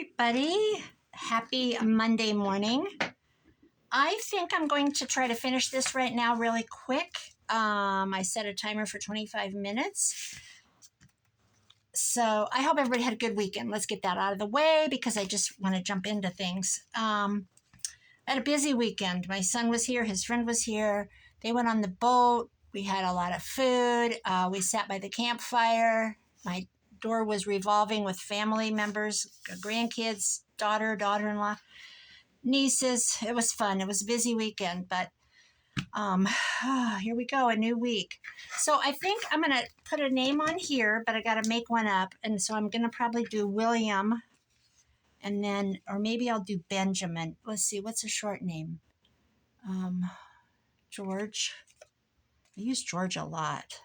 everybody. Happy Monday morning. I think I'm going to try to finish this right now really quick. I set a timer for 25 minutes. So I hope everybody had a good weekend. Let's get that out of the way because I just want to jump into things. I had a busy weekend. My son was here. His friend was here. They went on the boat. We had a lot of food. We sat by the campfire. My door was revolving with family members, grandkids, daughter-in-law, nieces. It was fun. It was a busy weekend, but here we go, a new week. So I think I'm going to put a name on here, but I got to make one up. And so I'm going to probably do William and then, or maybe I'll do Benjamin. Let's see, what's a short name? George. I use George a lot.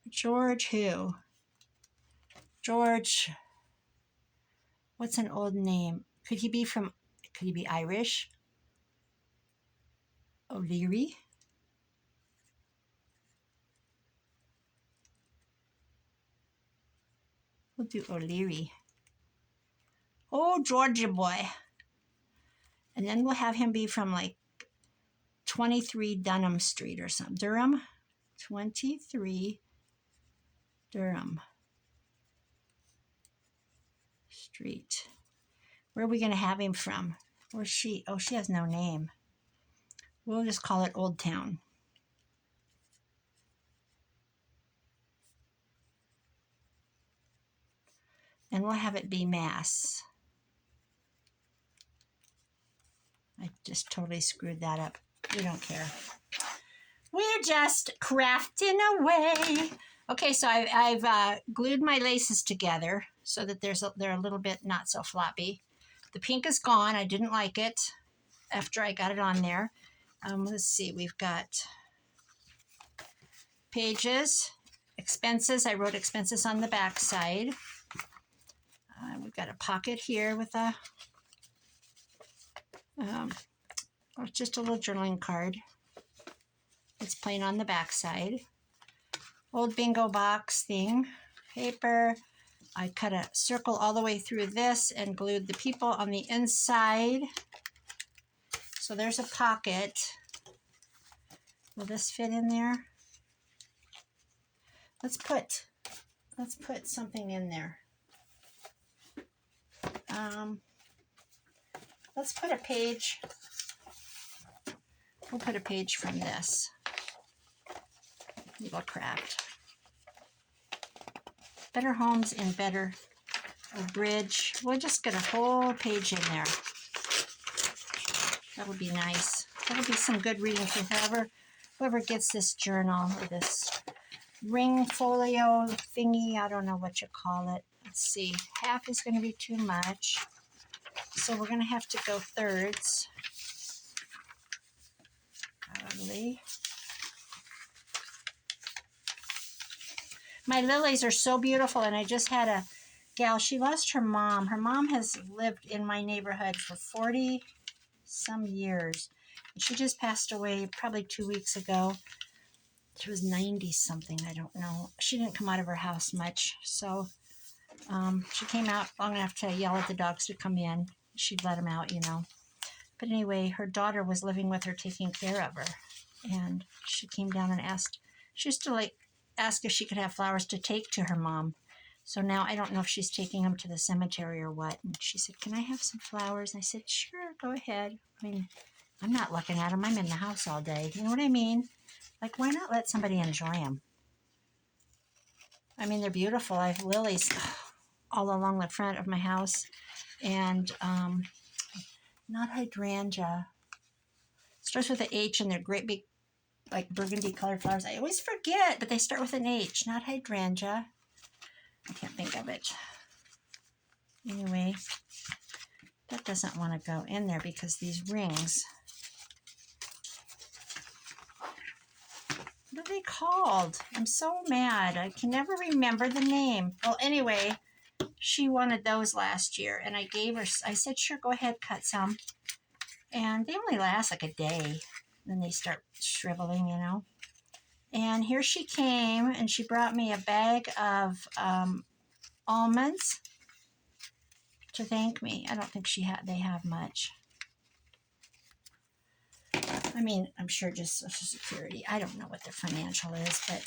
George who? George, what's an old name? Could he be Irish? O'Leary? We'll do O'Leary. Oh, Georgia boy. And then we'll have him be from like 23 Dunham Street or something. Durham? 23 Durham Street. Where are we going to have him from? Where's she? Oh, she has no name. We'll just call it Old Town. And we'll have it be Mass. I just totally screwed that up. We don't care. We're just crafting away. Okay, so I've glued my laces together so that they're a little bit not so floppy. The pink is gone. I didn't like it after I got it on there. Let's see. We've got pages, expenses. I wrote expenses on the back side. We've got a pocket here with a just a little journaling card. It's plain on the back side. Old bingo box thing, paper. I cut a circle all the way through this and glued the people on the inside. So there's a pocket. Will this fit in there? Let's put something in there. Let's put a page. We'll put a page from this. Little craft. Better Homes in Better Bridge. We'll just get a whole page in there. That would be nice. That would be some good reading for whoever gets this journal or this ring folio thingy. I don't know what you call it. Let's see. Half is going to be too much. So we're going to have to go thirds. Probably. My lilies are so beautiful, and I just had a gal, she lost her mom. Her mom has lived in my neighborhood for 40 some years. And she just passed away probably 2 weeks ago. She was 90 something, I don't know. She didn't come out of her house much, so she came out long enough to yell at the dogs to come in. She'd let them out, you know. But anyway, her daughter was living with her, taking care of her. And she came down and asked, she used to ask if she could have flowers to take to her mom. So now I don't know if she's taking them to the cemetery or what. And she said, can I have some flowers? And I said, sure, go ahead. I mean, I'm not looking at them. I'm in the house all day. You know what I mean? Like, why not let somebody enjoy them? I mean, they're beautiful. I have lilies all along the front of my house. And not hydrangea. Starts with an H, and they're great big, like burgundy colored flowers. I always forget, but they start with an H, not hydrangea. I can't think of it. Anyway, that doesn't want to go in there because these rings. What are they called? I'm so mad. I can never remember the name. Well, anyway, she wanted those last year, and I gave her, I said, sure, go ahead, cut some. And they only last like a day. Then they start shriveling, you know. And here she came, and she brought me a bag of almonds to thank me. I don't think they have much. I mean, I'm sure just Social Security. I don't know what their financial is, but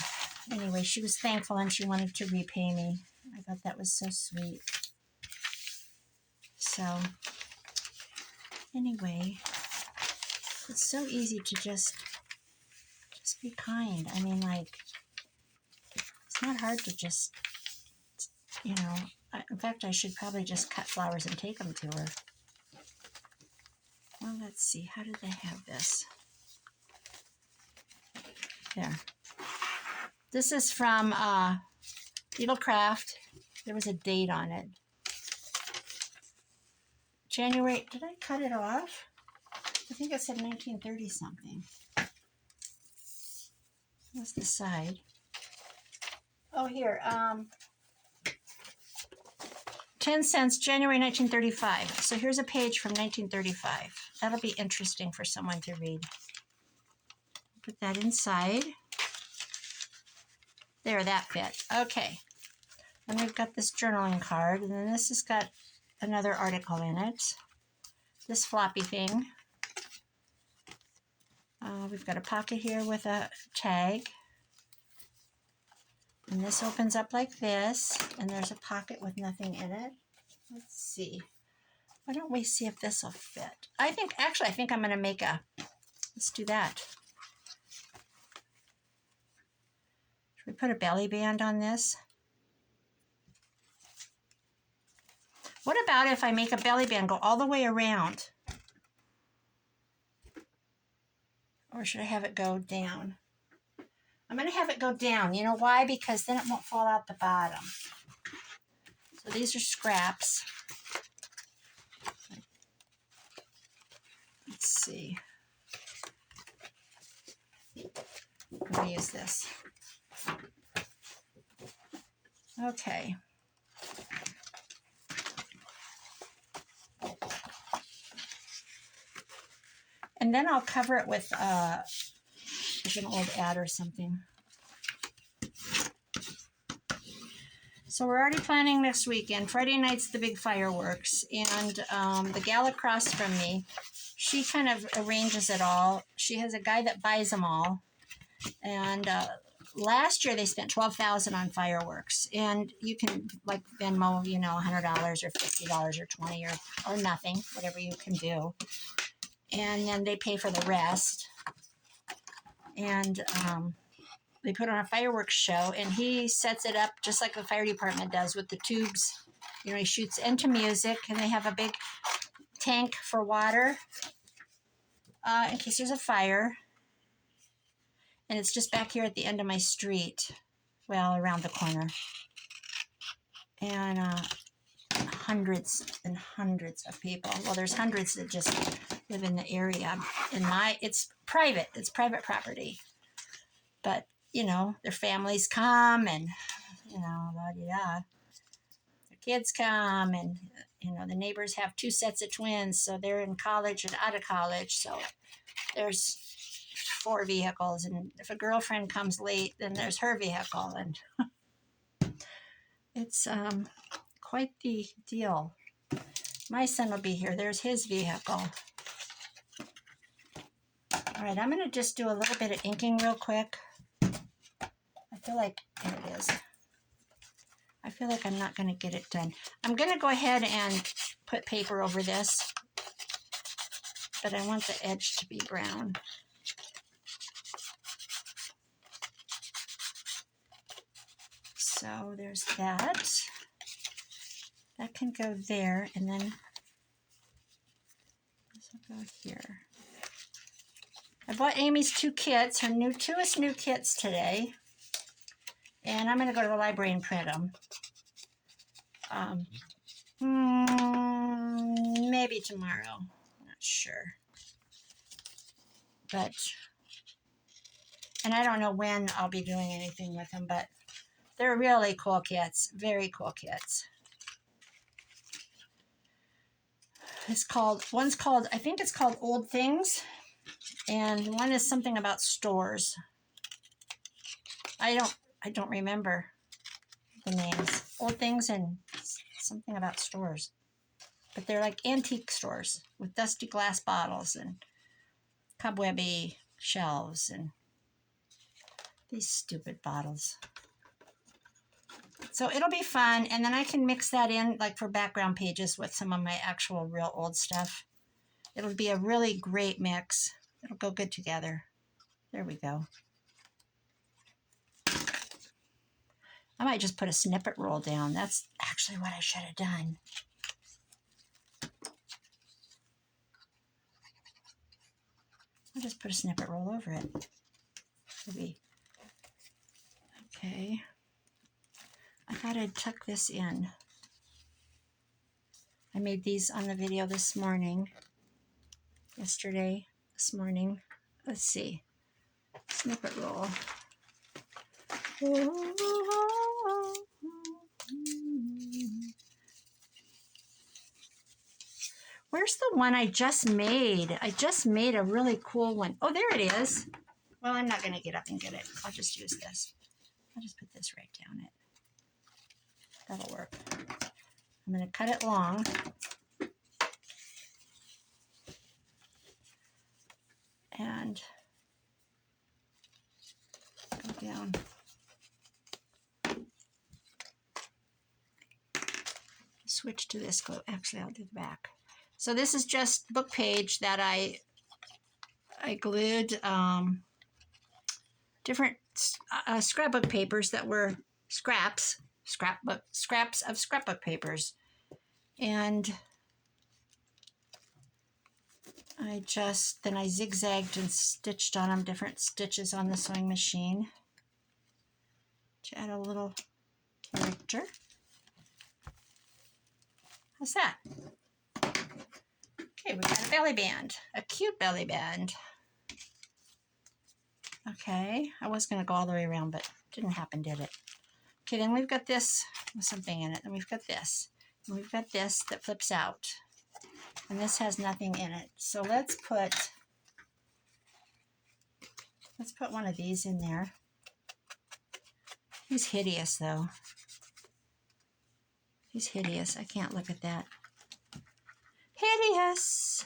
anyway, she was thankful and she wanted to repay me. I thought that was so sweet. So, anyway, it's so easy to just be kind. I mean, like, it's not hard to just, you know, in fact, I should probably just cut flowers and take them to her. Well, let's see. How do they have this? There. This is from Eaglecraft. There was a date on it. January. Did I cut it off? I think it said 1930 something. What's the side? Oh, here. 10 cents, January 1935. So here's a page from 1935. That'll be interesting for someone to read. Put that inside. There, that fit. Okay. And we've got this journaling card, and then this has got another article in it. This floppy thing. We've got a pocket here with a tag. And this opens up like this, and there's a pocket with nothing in it. Let's see. Why don't we see if this will fit? I think I'm going to make let's do that. Should we put a belly band on this? What about if I make a belly band go all the way around? Or should I have it go down? I'm going to have it go down. You know why? Because then it won't fall out the bottom. So these are scraps. Let's see. I'm going to use this. Okay. And then I'll cover it with an old ad or something. So we're already planning next weekend. Friday night's the big fireworks. And the gal across from me, she kind of arranges it all. She has a guy that buys them all. And last year they spent $12,000 on fireworks. And you can like Venmo, $100 or $50 or $20 or nothing, whatever you can do. And then they pay for the rest. And they put on a fireworks show, and he sets it up just like the fire department does with the tubes. He shoots into music, and they have a big tank for water in case there's a fire. And it's just back here at the end of my street. Well, around the corner. And hundreds and hundreds of people. Well, there's hundreds that just live in the area. It's private. It's private property. But, their families come and, la-di-da. Their kids come and, the neighbors have 2 sets of twins. So they're in college and out of college. So there's 4 vehicles. And if a girlfriend comes late, then there's her vehicle. And it's quite the deal. My son will be here. There's his vehicle. All right, I'm going to just do a little bit of inking real quick. I feel like, there it is. I feel like I'm not going to get it done. I'm going to go ahead and put paper over this, but I want the edge to be brown. So there's that. That can go there, and then this will go here. I bought Amy's 2 kits, her newest kits today. And I'm going to go to the library and print them. Maybe tomorrow. I'm not sure. And I don't know when I'll be doing anything with them, but they're really cool kits. Very cool kits. I think it's called Old Things. And one is something about stores. I don't remember the names. Old things and something about stores. But they're like antique stores with dusty glass bottles and cobwebby shelves and these stupid bottles. So it'll be fun, and then I can mix that in like for background pages with some of my actual real old stuff. It'll be a really great mix. It'll go good together. There we go. I might just put a snippet roll down. That's actually what I should have done. I'll just put a snippet roll over it. Maybe. Okay. I thought I'd tuck this in. I made these on the video this morning. Yesterday, this morning. Let's see. Snippet roll. Where's the one I just made? I just made a really cool one. Oh, there it is. Well, I'm not going to get up and get it. I'll just use this. I'll just put this right down it. That'll work. I'm going to cut it long. And go down. Switch to this. Actually, I'll do the back. So this is just book page that I glued different scrapbook papers that were scraps of scrapbook papers, and I zigzagged and stitched on them different stitches on the sewing machine to add a little character. How's that? Okay, we got a belly band, a cute belly band. Okay, I was going to go all the way around, but didn't happen, did it? Okay, then we've got this with something in it, and we've got this, and we've got this that flips out, and this has nothing in it. So let's put one of these in there. He's hideous, though. He's hideous. I can't look at that. Hideous.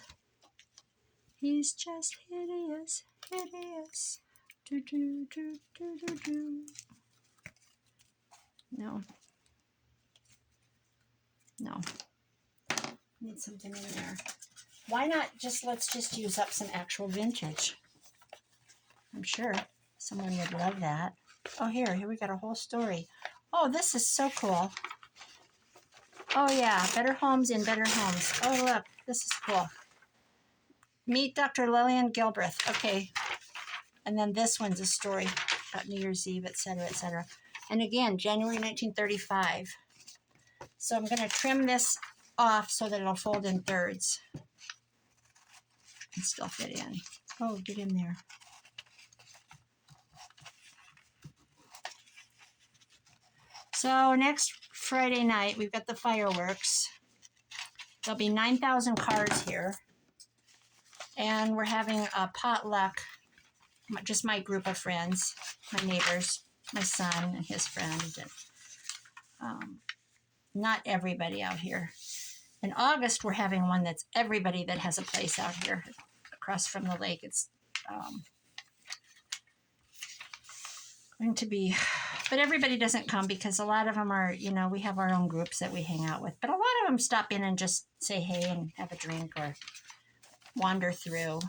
He's just hideous, hideous. Do, do, do, do, do, do. No. No. Need something in there. Why not let's just use up some actual vintage. I'm sure someone would love that. Oh, here we got a whole story. Oh, this is so cool. Oh yeah, Better Homes in Better Homes. Oh look, this is cool. Meet Dr. Lillian Gilbreth. Okay. And then this one's a story about New Year's Eve, etc., etc. And again, January 1935. So I'm going to trim this off so that it'll fold in thirds and still fit in. Oh, get in there. So next Friday night, we've got the fireworks. There'll be 9,000 cars here. And we're having a potluck, just my group of friends, my neighbors, my son and his friend, and not everybody out here. In August, we're having one that's everybody that has a place out here across from the lake. It's going to be, but everybody doesn't come because a lot of them are, we have our own groups that we hang out with. But a lot of them stop in and just say hey and have a drink or wander through.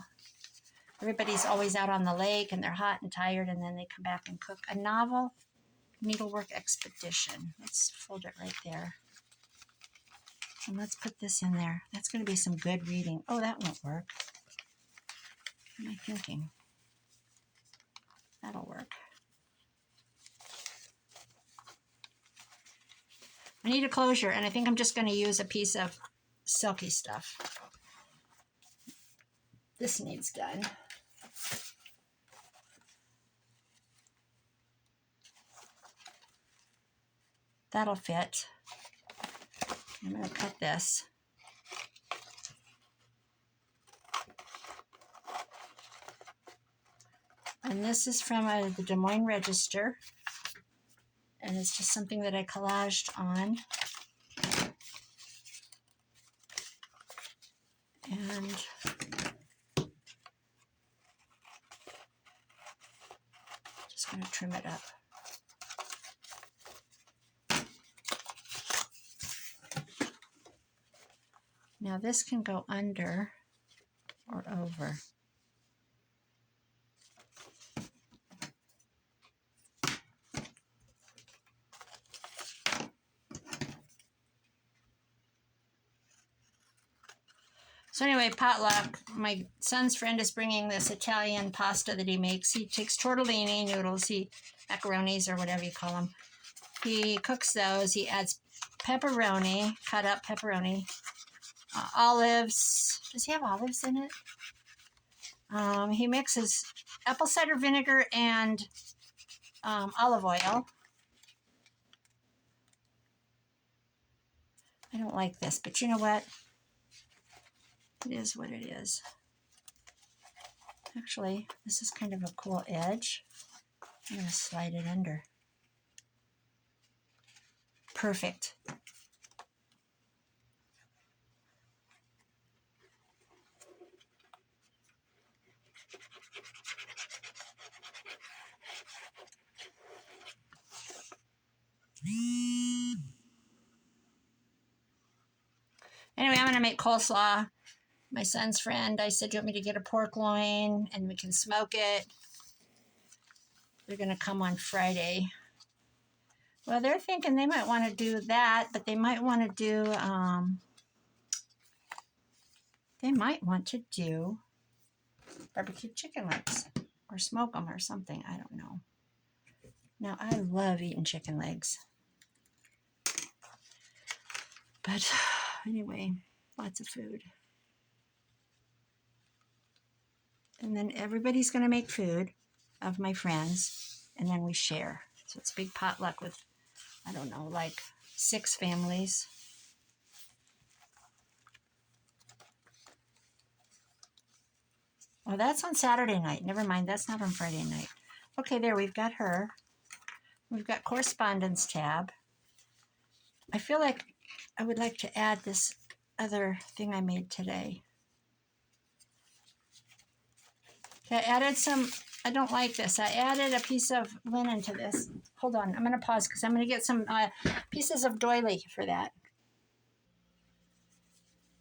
Everybody's always out on the lake and they're hot and tired, and then they come back and cook. A novel needlework expedition. Let's fold it right there. And let's put this in there. That's going to be some good reading. Oh, that won't work. What am I thinking? That'll work. I need a closure, and I think I'm just going to use a piece of silky stuff. This needs done. That'll fit. I'm going to cut this. And this is from the Des Moines Register. and it's just something that I collaged on. And just going to trim it up. Now this can go under or over. So anyway, potluck. My son's friend is bringing this Italian pasta that he makes. He takes tortellini noodles, macaronis or whatever you call them. He cooks those. He adds pepperoni, cut up pepperoni, olives. Does he have olives in it? He mixes apple cider vinegar and olive oil. I don't like this, but you know what? It is what it is. Actually, this is kind of a cool edge. I'm going to slide it under. Perfect. Anyway, I'm going to make coleslaw. My son's friend, I said, do you want me to get a pork loin and we can smoke it? They're going to come on Friday. Well, they're thinking they might want to do that, but they might want to do, barbecue chicken legs or smoke them or something. I don't know. Now, I love eating chicken legs. But anyway, lots of food. And then everybody's going to make food of my friends, and then we share. So it's a big potluck with, I don't know, like 6 families. Well, that's on Saturday night. Never mind, that's not on Friday night. Okay, there, we've got her. We've got correspondence tab. I feel like I would like to add this other thing I made today. Okay, I added some, I don't like this. I added a piece of linen to this. Hold on, I'm going to pause because I'm going to get some pieces of doily for that.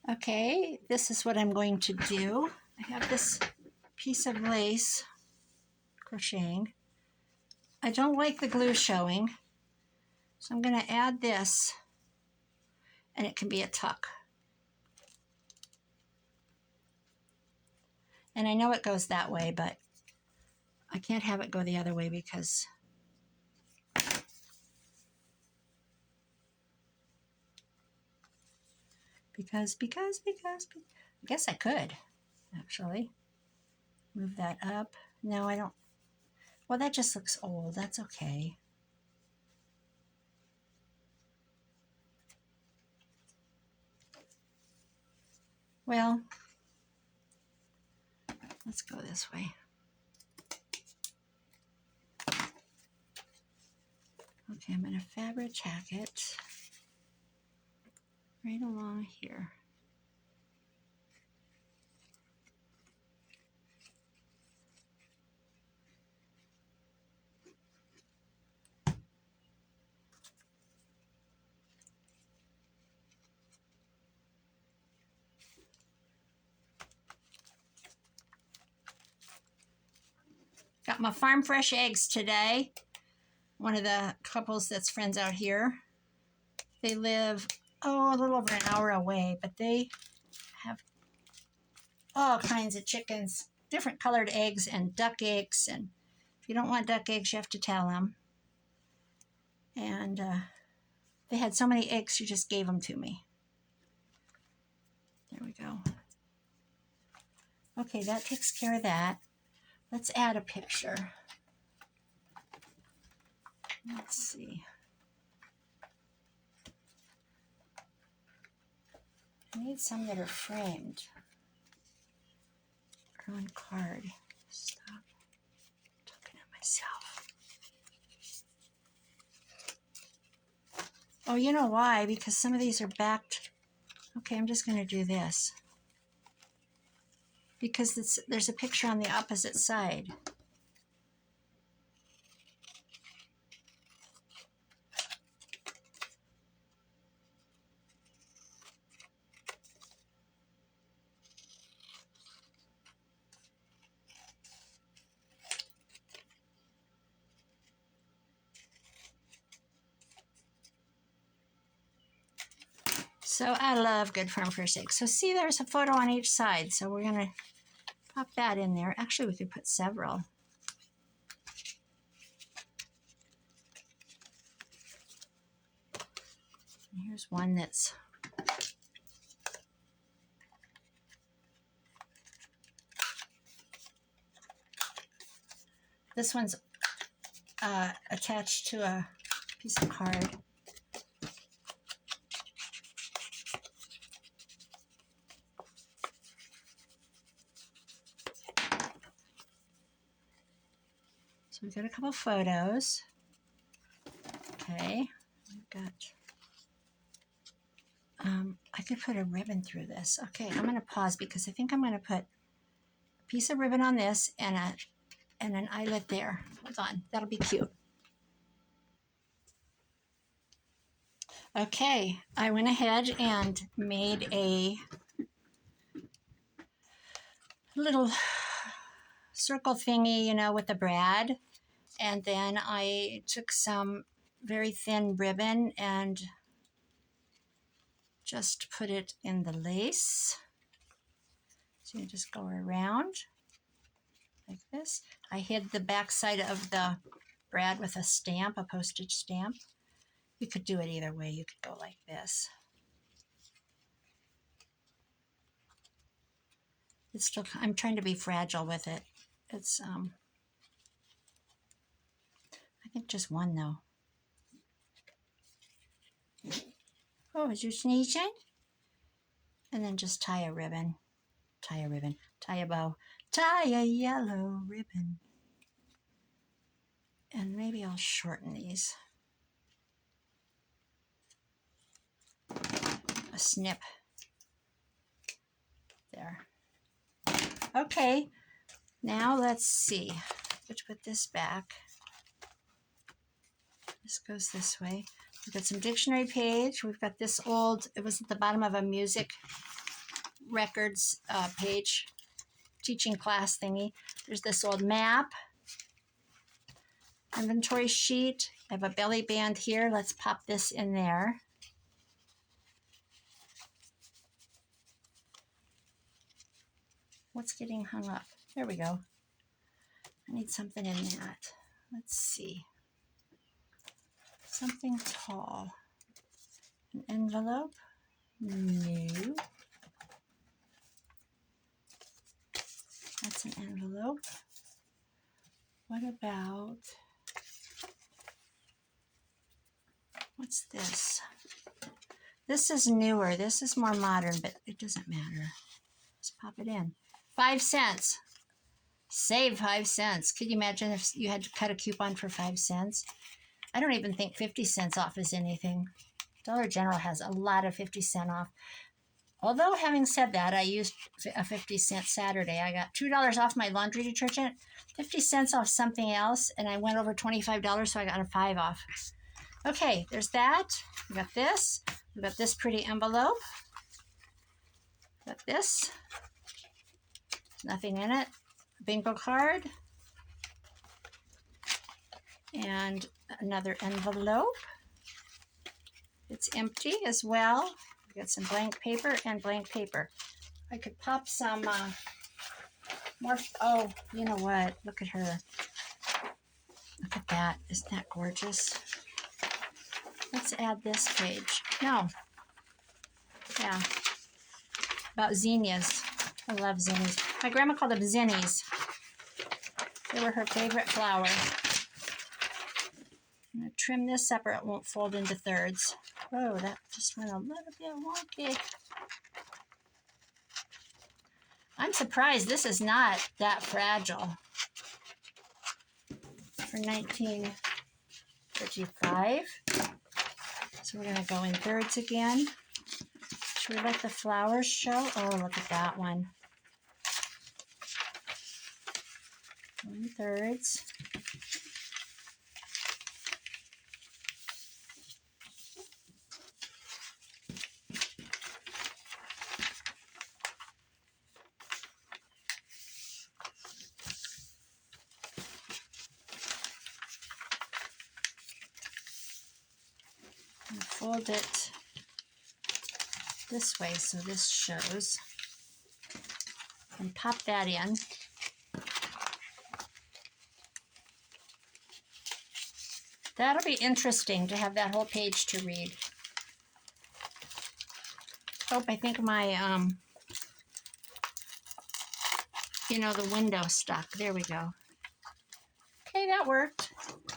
Okay, this is what I'm going to do. I have this piece of lace crocheting. I don't like the glue showing, so I'm going to add this, and it can be a tuck. And I know it goes that way, but I can't have it go the other way because I guess I could actually move that up. No, I don't. Well, that just looks old. That's okay. Well, let's go this way. Okay, I'm going to fabric tack it right along here. Got my farm fresh eggs today. One of the couples that's friends out here. They live, a little over an hour away, but they have all kinds of chickens, different colored eggs and duck eggs. And if you don't want duck eggs, you have to tell them. And they had so many eggs, she just gave them to me. There we go. Okay, that takes care of that. Let's add a picture. Let's see. I need some that are framed or on card. Stop talking to myself. Oh, you know why? Because some of these are backed. Okay, I'm just going to do this. Because there's a picture on the opposite side. So I love Good Farm First Aid. So see, there's a photo on each side. So we're going to pop that in there. Actually, we could put several. And here's one that's this one's attached to a piece of card. So we've got a couple photos. Okay, we've got, I could put a ribbon through this. Okay, I'm going to pause because I think I'm going to put a piece of ribbon on this and an eyelet there. Hold on, that'll be cute. Okay, I went ahead and made a little circle thingy, you know, with the brad. And then I took some very thin ribbon and just put it in the lace. So you just go around like this. I hid the back side of the brad with a stamp, a postage stamp. You could do it either way. You could go like this. It's still, I'm trying to be fragile with it. It's, I think just one though. Oh, is you sneezing? And then just tie a ribbon, tie a ribbon, tie a bow, tie a yellow ribbon. And maybe I'll shorten these. A snip. There. Okay, now let's see. Let's put this back. This goes this way. We've got some dictionary page. We've got this old, it was at the bottom of a music records page, teaching class thingy. There's this old map, inventory sheet. I have a belly band here. Let's pop this in there. What's getting hung up? There we go. I need something in that. Let's see. Something tall. An envelope? No. That's an envelope. What about, what's this? This is newer. This is more modern, but it doesn't matter. Let's pop it in. 5 cents. Save 5 cents. Could you imagine if you had to cut a coupon for 5 cents? I don't even think 50 cents off is anything. Dollar General has a lot of 50-cent off. Although, having said that, I used a 50-cent Saturday. I got $2 off my laundry detergent, 50 cents off something else, and I went over $25, so I got a 5 off. Okay, there's that. We got this. We got this pretty envelope. Got this. Nothing in it. Bingo card. And another envelope. It's empty as well. We got some blank paper and blank paper. I could pop some more. Oh, you know what? Look at her. Look at that. Isn't that gorgeous? Let's add this page. No. Yeah. About zinnias. I love zinnias. My grandma called them zinnies. They were her favorite flower. I'm going to trim this up or it won't fold into thirds. Oh, that just went a little bit wonky. I'm surprised this is not that fragile. For 1935. So So we're going to go in thirds again. Should we let the flowers show? Oh, look at that one. 1/3. And fold it this way so this shows. And pop that in. That'll be interesting to have that whole page to read. Oh, I think my, the window stuck. There we go. Okay, that worked.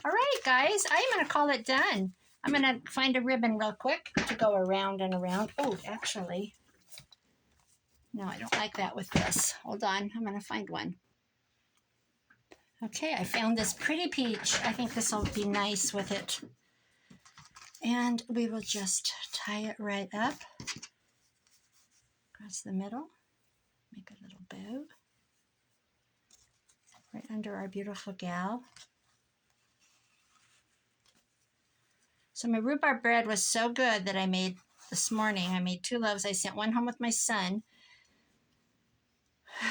All right, guys, I'm going to call it done. I'm going to find a ribbon real quick to go around and around. Oh, actually, no, I don't like that with this. Hold on, I'm going to find one. Okay, I found this pretty peach. I think this will be nice with it. And we will just tie it right up across the middle. Make a little bow right under our beautiful gal. So my rhubarb bread was so good that I made this morning. I made 2 loaves. I sent one home with my son.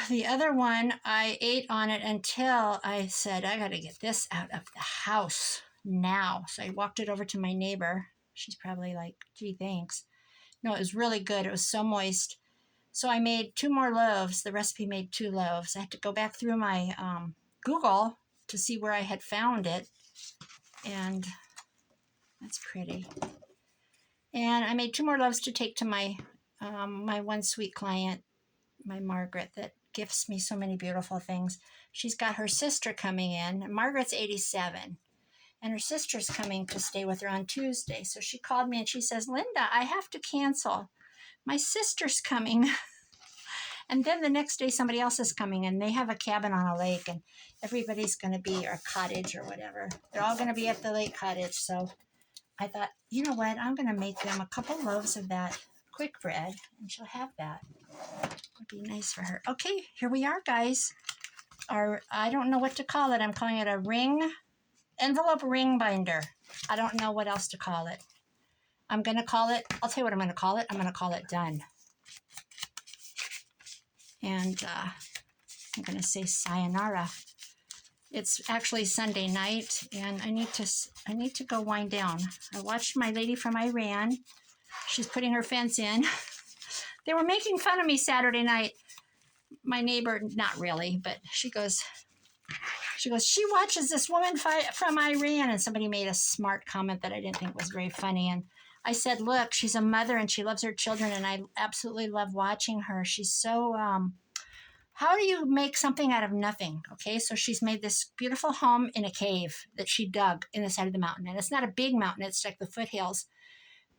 The other one, I ate on it until I said, I got to get this out of the house now. So I walked it over to my neighbor. She's probably like, gee, thanks. No, it was really good. It was so moist. So I made 2 more loaves. The recipe made 2 loaves. I had to go back through my Google to see where I had found it. And that's pretty. And I made 2 more loaves to take to my my one sweet client, my Margaret, that gifts me so many beautiful things. She's got her sister coming in. Margaret's 87, and her sister's coming to stay with her on Tuesday. So she called me and she says, Linda, I have to cancel. My sister's coming. And then the next day somebody else is coming, and they have a cabin on a lake, and everybody's going to be, or a cottage or whatever. They're all going to be at the lake cottage. So I thought, you know what? I'm going to make them a couple loaves of that quick bread, and she'll have that. Would be nice for her. Okay, here we are, guys. I don't know what to call it. I'm calling it a envelope ring binder. I don't know what else to call it. I'm going to call it, I'll tell you what I'm going to call it. I'm going to call it done. And I'm going to say sayonara. It's actually Sunday night, and I need to go wind down. I watched my lady from Iran. She's putting her fence in. They were making fun of me Saturday night. My neighbor, not really, but she goes, she watches this woman from Iran, and somebody made a smart comment that I didn't think was very funny. And I said, look, she's a mother and she loves her children, and I absolutely love watching her. She's so, how do you make something out of nothing? Okay, so she's made this beautiful home in a cave that she dug in the side of the mountain. And it's not a big mountain, it's like the foothills.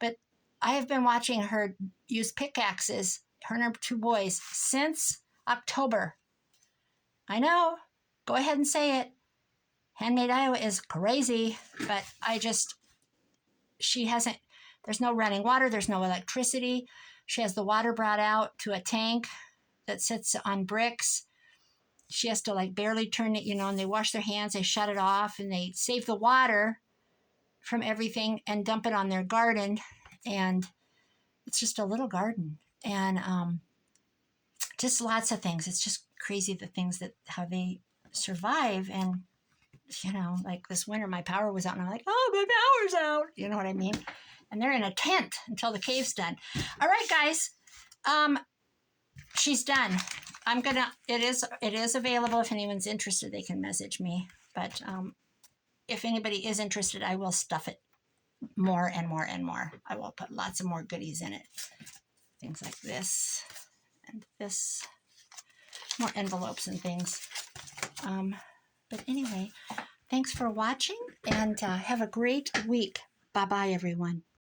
But I have been watching her use pickaxes, her and her 2 boys, since October. I know, go ahead and say it. Handmade Iowa is crazy, but there's no running water, there's no electricity. She has the water brought out to a tank that sits on bricks. She has to like barely turn it, and they wash their hands, they shut it off, and they save the water from everything and dump it on their garden. And it's just a little garden. And just lots of things. It's just crazy the things how they survive. And, like this winter, my power was out, and I'm like, oh, my power's out. You know what I mean? And they're in a tent until the cave's done. All right, guys. She's done. It is available. If anyone's interested, they can message me. But if anybody is interested, I will stuff it more and more and more. I will put lots of more goodies in it. Things like this and this. More envelopes and things. But anyway, thanks for watching, and have a great week. Bye-bye, everyone.